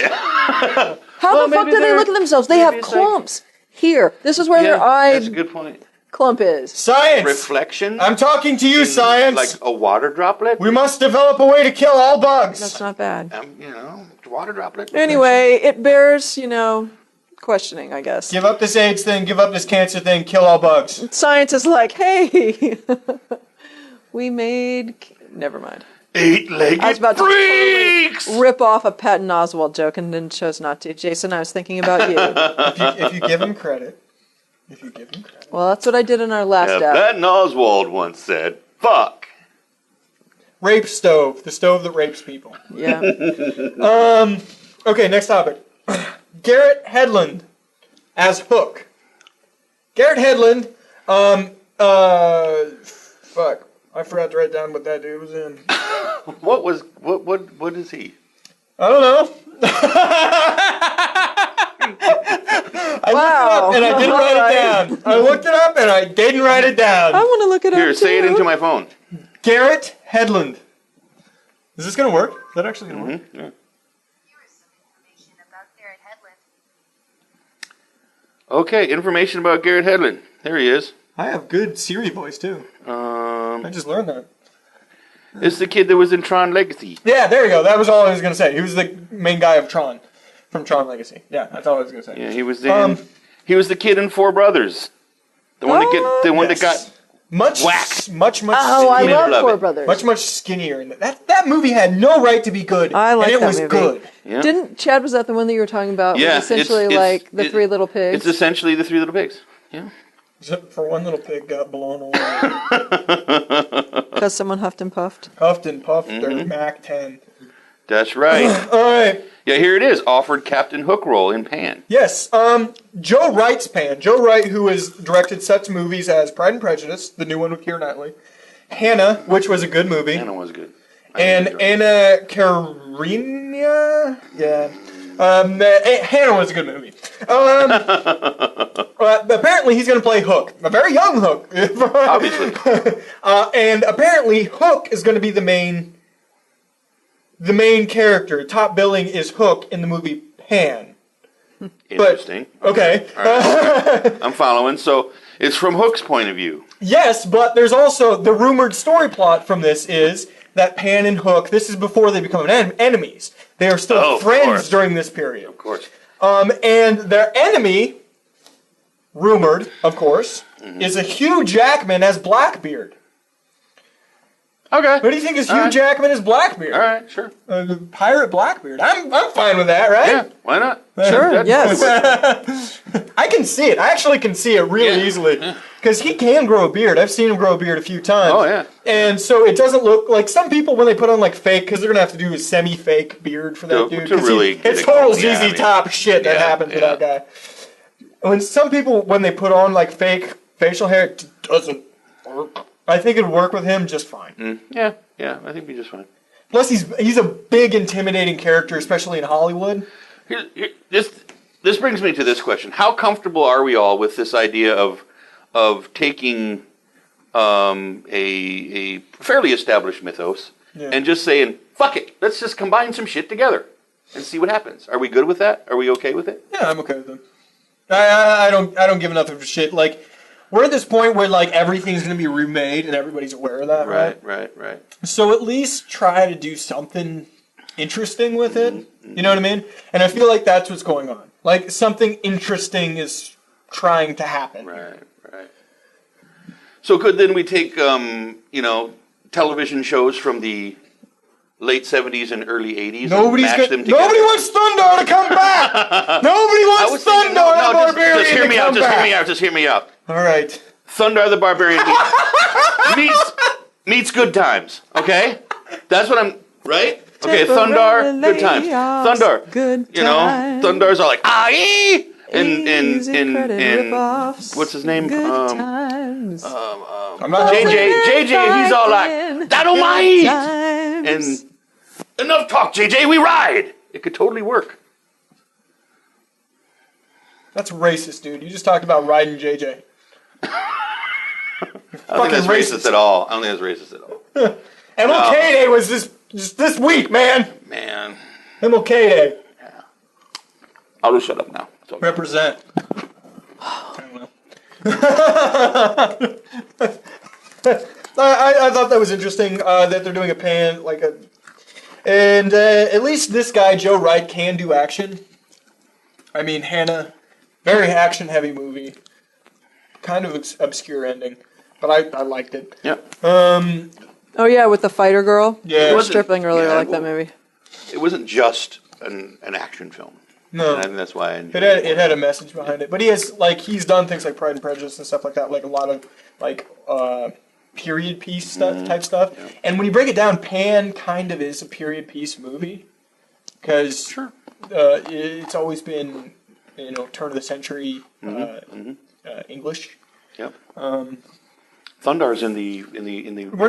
How the fuck do they look at themselves? They have clumps. Here. This is where their eye That's a good point. clump is. Science! Reflection? I'm talking to you, science! Like a water droplet? We must develop a way to kill all bugs! That's not bad. Water droplet. Anyway, it bears, questioning, I guess. Give up this AIDS thing, give up this cancer thing, kill all bugs. Science is like, hey, we made... Never mind. 8-legged I was about to freaks! rip off a Patton Oswalt joke and then chose not to. Jason, I was thinking about you. If you give him credit. Well, that's what I did in our last app. Patton Oswalt once said, fuck. Rape stove. The stove that rapes people. Yeah. Okay, next topic. Garrett Hedlund as Hook. Garrett Hedlund, fuck. I forgot to write down what that dude was in. What is he? I don't know. I looked it up and I didn't write it down. I looked it up and I didn't write it down. I want to look it up. Here, say it into my phone. Garrett Hedlund. Is this going to work? Is that actually going to work? Yeah. Here is some information about Garrett Hedlund. Okay, information about Garrett Hedlund. There he is. I have good Siri voice too. I just learned that. It's the kid that was in Tron Legacy. Yeah, there you go. That was all I was going to say. He was the main guy of Tron, from Tron Legacy. Yeah, that's all I was going to say. Yeah, he was in. He was the kid in Four Brothers. The one that got much whacked. Much. Oh, I Skinny love love Four it. Brothers. Much skinnier. And that movie had no right to be good. I like and it that was movie. good. Yeah. Didn't Chad, was that the one that you were talking about? Yeah, Was essentially like the Three Little Pigs. It's essentially the Three Little Pigs. Yeah. Except for one little pig got blown away. Because someone huffed and puffed. Huffed and puffed their Mac 10. That's right. All right. Yeah, here it is. Offered Captain Hook role in Pan. Yes. Joe Wright's Pan. Joe Wright, who has directed such movies as Pride and Prejudice, the new one with Keira Knightley, Hannah, which was a good movie, Hannah was good. and Anna Karenina. Yeah. Hannah was a good movie. Apparently he's going to play Hook, a very young Hook. Obviously. And apparently Hook is going to be the main character. Top billing is Hook in the movie Pan. Interesting. Okay. All right. I'm following. So it's from Hook's point of view. Yes, but there's also the rumored story plot from this is that Pan and Hook, this is before they become enemies. They are still friends during this period. Of course. And their enemy, rumored, of course, is a Hugh Jackman as Blackbeard. Okay. What do you think is Hugh Jackman as Blackbeard? All right, sure. Pirate Blackbeard. I'm fine with that, right? Yeah, why not? Sure, yes. I can see it. I actually can see it really easily. Because he can grow a beard. I've seen him grow a beard a few times. Oh, yeah. And so it doesn't look like some people when they put on like fake, because they're going to have to do a semi-fake beard for that dude. To really get it's it total going. ZZ Yeah, I mean, Top shit that happened to that guy. When some people, when they put on like fake facial hair, it doesn't work. I think it would work with him just fine. Yeah, I think it'd be just fine. Plus, he's a big, intimidating character, especially in Hollywood. This brings me to this question: how comfortable are we all with this idea of taking a fairly established mythos and just saying, "Fuck it, let's just combine some shit together and see what happens"? Are we good with that? Are we okay with it? Yeah, I'm okay with it. I don't give enough of a shit. Like, we're at this point where like everything's going to be remade and everybody's aware of that, Right. So at least try to do something interesting with it. You know what I mean? And I feel like that's what's going on. Like something interesting is trying to happen. Right. So could then we take television shows from the late 70s and early 80s and mash them together? Nobody wants Thundar to come back. Nobody wants Thundar the Barbarian just hear me to out. come back. Just hear me out. All right. Thundar the Barbarian meets Good Times. Okay, that's what I'm right. Okay, Thundar, Good Times. Thundar, Good times. Thundar's all like and what's his name? Good times. I'm not JJ, he's all like Dynamite. And enough talk, JJ. We ride. It could totally work. That's racist, dude. You just talked about riding JJ. I don't think that's racist at all. MLK Day was just this week, man. MLK Day. Yeah. I'll just shut up now. Represent. I don't know. I thought that was interesting that they're doing a pan and at least this guy Joe Wright can do action. I mean, Hannah, very action heavy movie, kind of obscure ending, but I liked it. Yeah. Oh yeah, with the fighter girl. Yeah. Stripling earlier. I like that movie. It wasn't just an action film. No, and I think that's why it had a message behind it. But he's done things like Pride and Prejudice and stuff like that, like a lot of period piece type stuff. Yeah. And when you break it down, Pan kind of is a period piece movie because it's always been, turn of the century English. Yep. Thundar's in the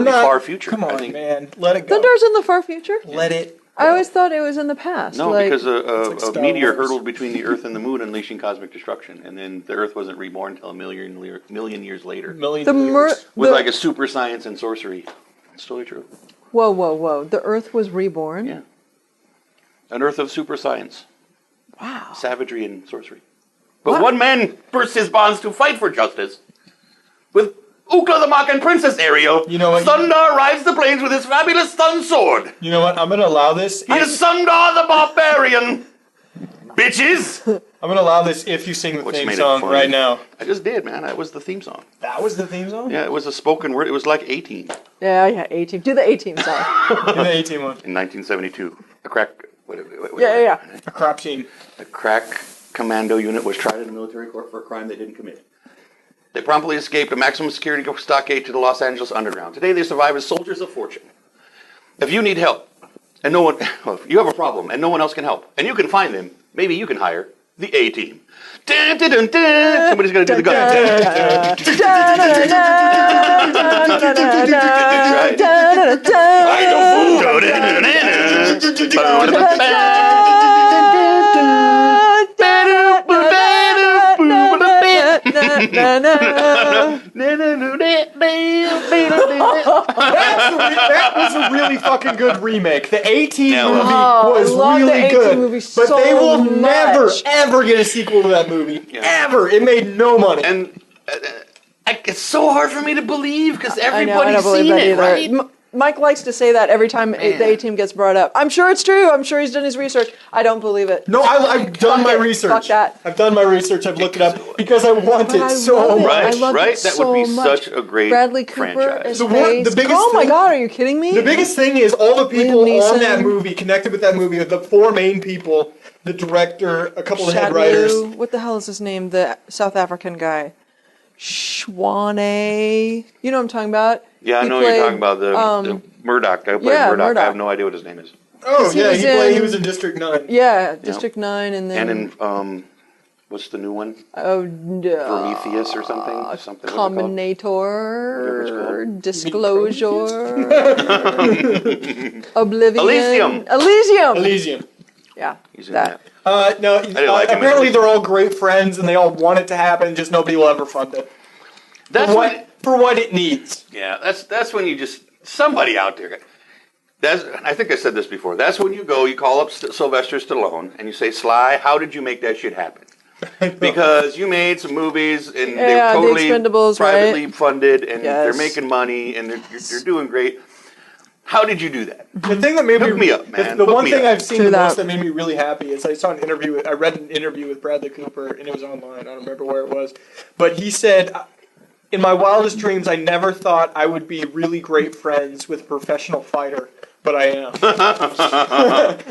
far future. Come on, man, let it go. Thundar's in the far future. Let it. I always thought it was in the past. No, because a meteor hurtled between the Earth and the Moon, unleashing cosmic destruction, and then the Earth wasn't reborn until a million years later. With like a super science and sorcery. It's totally true. Whoa! The Earth was reborn. Yeah. An Earth of super science. Wow. Savagery and sorcery. But one man burst his bonds to fight for justice. With Ukla the Mockin' Princess Ariel, Thundar rides the plains with his fabulous thun sword. You know what? I'm going to allow this. He is Thundar the Barbarian. Bitches. I'm going to allow this if you sing the theme song right now. I just did, man. That was the theme song. That was the theme song? Yeah, it was a spoken word. It was like A-Team. Yeah, A-Team. Do the A-Team song. Do the A-Team one. In 1972. A crack... Yeah. A crap team. A crack commando unit was tried in the military court for a crime they didn't commit. They promptly escaped a maximum security stockade to the Los Angeles Underground. Today they survive as soldiers of fortune. If you need help, and if you have a problem and no one else can help, and you can find them, maybe you can hire the A-Team. Dun, dun, dun, dun. Somebody's going to do the gun. That was a really fucking good remake. The A-Team movie was really good, but they will never, ever get a sequel to that movie. Yeah. Ever. It made no money. And it's so hard for me to believe because everybody's seen it, right? Mike likes to say that every time the A-Team gets brought up. I'm sure it's true. I'm sure he's done his research. I don't believe it. No, I've done my research. Fuck that. I've done my research. I've looked it up because I want it so much. Right? That would be such a great Bradley Cooper franchise. the biggest oh my God, are you kidding me? The biggest thing is all the people on that movie, connected with that movie, the four main people, the director, a couple of head writers. What the hell is his name? The South African guy. Schwane. You know what I'm talking about? Yeah, I know what you're talking about. The Murdoch. I played Murdoch. I have no idea what his name is. Oh, yeah, he was in District 9. Yeah, District 9, and then... And in, what's the new one? Oh, no. Prometheus or something? Combinator, Disclosure, Oblivion. Elysium. Yeah, he's in that. No, apparently they're all great friends, and they all want it to happen, just nobody will ever fund it. For what it needs. Yeah, that's when you just... Somebody out there... I think I said this before. That's when you call up Sylvester Stallone, and you say, Sly, how did you make that shit happen? Because you made some movies, and they're totally privately funded, and they're making money, and they're doing great. How did you do that? The thing that made me up, man. The one thing I've seen the most that made me really happy is I read an interview with Bradley Cooper, and it was online. I don't remember where it was. But he said, in my wildest dreams, I never thought I would be really great friends with a professional fighter. But I am.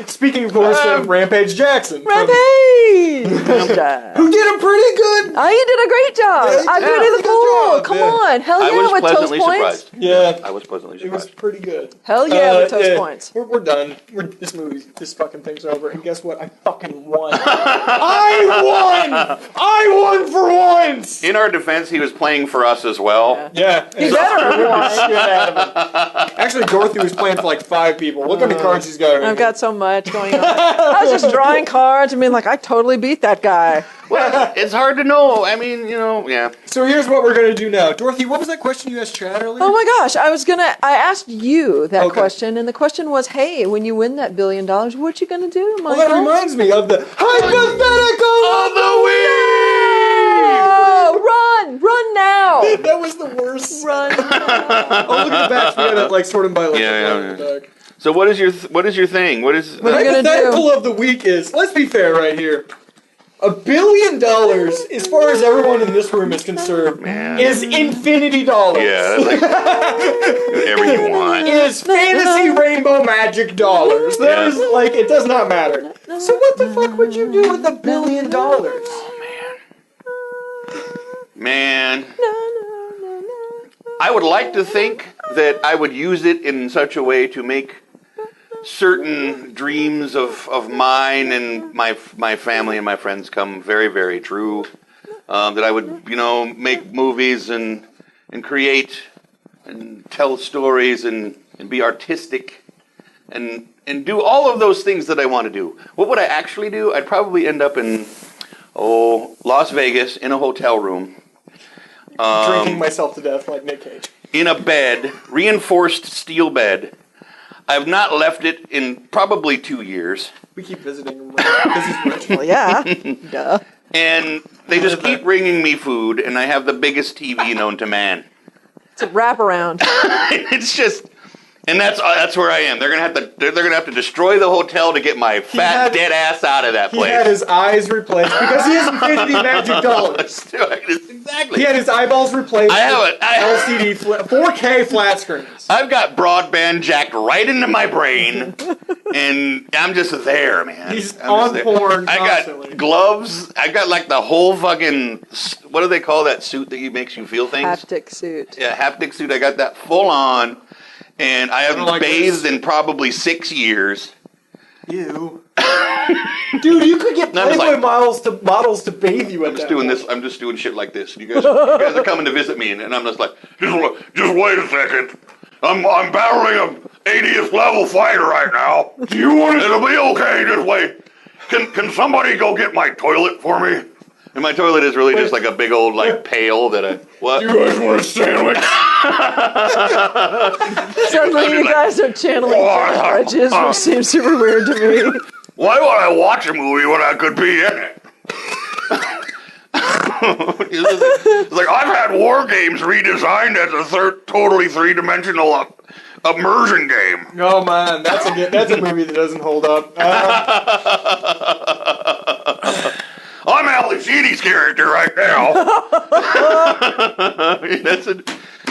Speaking, of course, of Rampage Jackson. Rampage! Who did a pretty good... He did a great job. I'm Pretty the Fool. Come on. Hell yeah, with toast points. Yeah. I was pleasantly surprised. It was pretty good. Hell yeah, with toast points. We're done. This fucking thing's over. And guess what? I fucking won. I won for once! In our defense, he was playing for us as well. Yeah. He better have won. Actually, Dorothy was playing for like 5 people. Look how many cards she's got. I've got so much going on. I was just drawing cards and being like, I totally beat that guy. Well, it's hard to know. I mean, yeah. So here's what we're going to do now. Dorothy, what was that question you asked Chad earlier? Oh my gosh, I asked you that question, and the question was, hey, when you win that $1 billion, what you going to do, Michael? Well, that reminds me of the hypothetical of the week! Run now! That was the worst. Run now. Oh, look at the back. We got it like sorted by Yeah. So what is your thing? What is the hypothetical of the week is? Let's be fair right here. $1 billion, as far as everyone in this room is concerned, is infinity dollars. Yeah, that's like whatever you want. Is fantasy rainbow magic dollars. That is like it does not matter. So what the fuck would you do with $1 billion? Oh man. I would like to think that I would use it in such a way to make certain dreams of mine and my family and my friends come very, very true. That I would, make movies and create and tell stories and be artistic and do all of those things that I want to do. What would I actually do? I'd probably end up in, Las Vegas in a hotel room. Drinking myself to death like Nick Cage. In a bed, reinforced steel bed. I've not left it in probably 2 years. We keep visiting him because he's rich. Well, yeah. Duh. And they just keep bringing me food, and I have the biggest TV known to man. It's a wraparound. It's just, and that's where I am. They're gonna have to destroy the hotel to get my fat dead ass out of that place. He had his eyes replaced because he hasn't paid any magic dollars. Exactly. He had his eyeballs replaced. I have LCD 4K flat screens. I've got broadband jacked right into my brain, and I'm just there, man. He's on porn constantly. I got gloves. I got like the whole fucking, what do they call that suit that makes you feel things? Haptic suit. Yeah, haptic suit. I got that full on, and I haven't bathed in probably 6 years. Ew. Dude, you could get Playboy models to bathe you. I'm just doing shit like this. You guys are coming to visit me, and I'm just like, just wait a second. I'm battling a 80th level fighter right now. Do you want it? It'll be okay. Just wait. Can somebody go get my toilet for me? And my toilet is really just like a big old pail that I. What? Do you guys want a sandwich? Suddenly, you guys are channeling grudges, which seems super weird to me. Why would I watch a movie when I could be in it? It's like I've had war games redesigned as a totally three-dimensional immersion game. Oh man, that's a movie that doesn't hold up. I'm Ali Sheedy's character right now.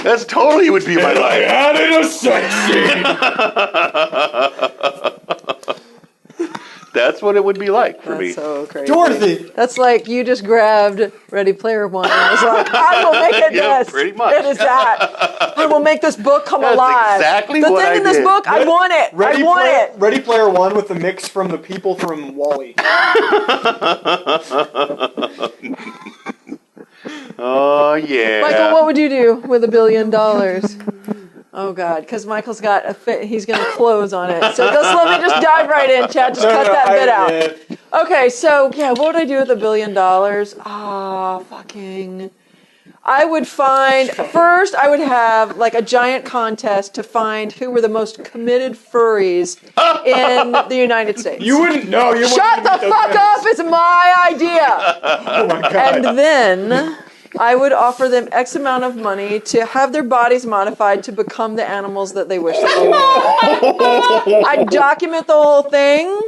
That's totally would be my life. I added a sex scene. That's what it would be like for me. That's so crazy. Dorothy! That's like you just grabbed Ready Player One and was like, I will make it this. Pretty much. It is that. I will make this book come alive. Exactly the what thing I in this did. book, I want it. I want it. Ready Player One with the mix from the people from Wall-E. Oh, yeah. Michael, what would you do with $1 billion? Oh, God, because Michael's got he's going to close on it. So let me just dive right in, Chad. Just cut that bit out. Yeah. Okay, so, what would I do with $1 billion? I would first I would have like a giant contest to find who were the most committed furries in the United States. You wouldn't know. Shut the fuck up! It's my idea! Oh, my God. And then I would offer them X amount of money to have their bodies modified to become the animals that they wish that they were. I'd document the whole thing.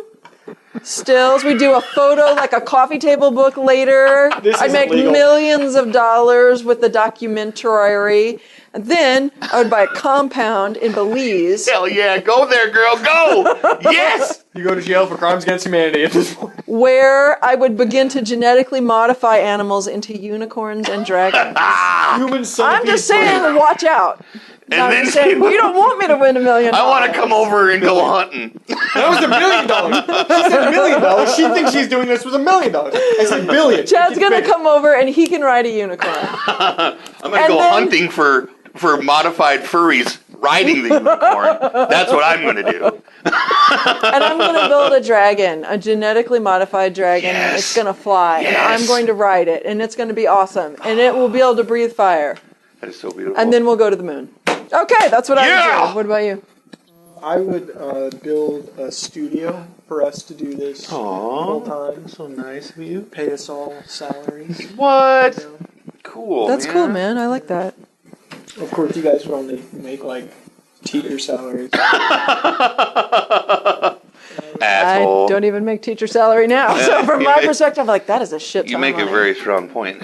Stills. We do a photo, like a coffee table book later. I'd make millions of dollars with the documentary. And then I would buy a compound in Belize. Hell yeah, go there, girl, go! Yes! You go to jail for crimes against humanity at this point. Where I would begin to genetically modify animals into unicorns and dragons. I'm just saying, watch out. And then saying, you don't want me to win $1 million. I want to come over and go hunting. That was $1 million. She said $1 million. She thinks she's doing this with $1 million. I said billion. Chad's going to come over and he can ride a unicorn. I'm going to go hunting for modified furries riding the unicorn. That's what I'm going to do. And I'm going to build a dragon, a genetically modified dragon. Yes. And it's going to fly. Yes. And I'm going to ride it. And it's going to be awesome. And it will be able to breathe fire. That is so beautiful. And then we'll go to the moon. Okay, that's what I would do. What about you? I would build a studio for us to do this full time. So nice of you. Pay us all salaries. What? You know? Cool. That's cool, man. I like that. Of course, you guys would only make like teacher salaries. Asshole. I don't even make teacher salary now. So from my perspective, I'm like, that is a shit ton You make of money. a very strong point.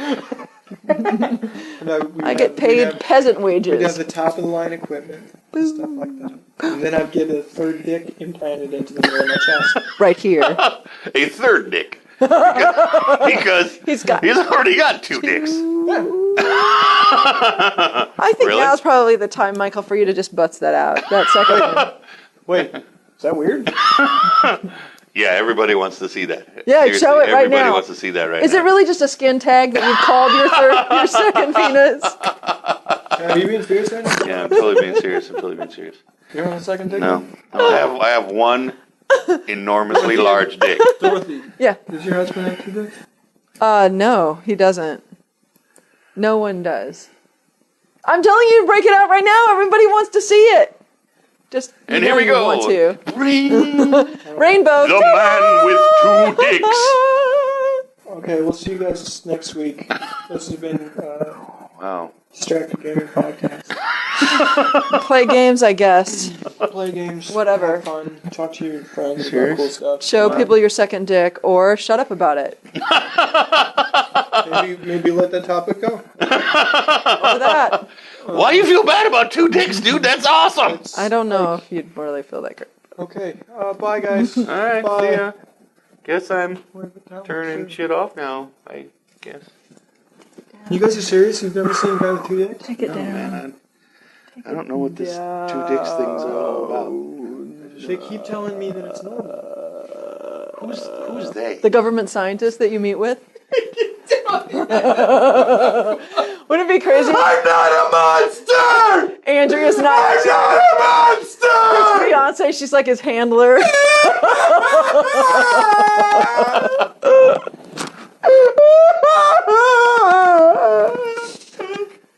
I get paid peasant wages. We'd have the top of the line equipment, stuff like that. And then I'd get a third dick implanted into the middle of my chest. Right here. A third dick. Because He's already got 2 dicks. I think Really? now's probably the time, Michael, for you to just butts that out. That second one. Wait, is that weird? Yeah, everybody wants to see that. Yeah, Seriously, show it right everybody now. wants to see that right Is now. it really just a skin tag that you've called your second penis? Are you being serious right now? Yeah, I'm totally being serious. You're on a second dick? No, I have one enormously large dick. Dorothy, Yeah. does your husband have 2 dicks? No, he doesn't. No one does. I'm telling you to break it out right now. Everybody wants to see it. Just And here we go. Want to. Ring, Rainbow. the man with 2 dicks. Okay, we'll see you guys next week. This has been Wow. Distracted Gaming Podcast. Play games, I guess. Play games. Whatever. Have fun. Talk to your friends Serious? about cool stuff. Show people your second dick, or shut up about it. Maybe let that topic go. Or that. Why you feel bad about 2 dicks, dude? That's awesome. I don't know if you'd really feel that great. Okay. Bye, guys. All right, Bye. see ya. Guess I'm turning shit off now, I guess. You guys are serious? You've never seen a guy with 2 dicks? Take it No, down. man, I don't know what this 2 dicks thing's all about. They keep telling me that it's normal. Who's they? The government scientist that you meet with? Wouldn't it be crazy? I'm not a monster! Andrea's not. I'm not a monster! Beyonce, she's like his handler.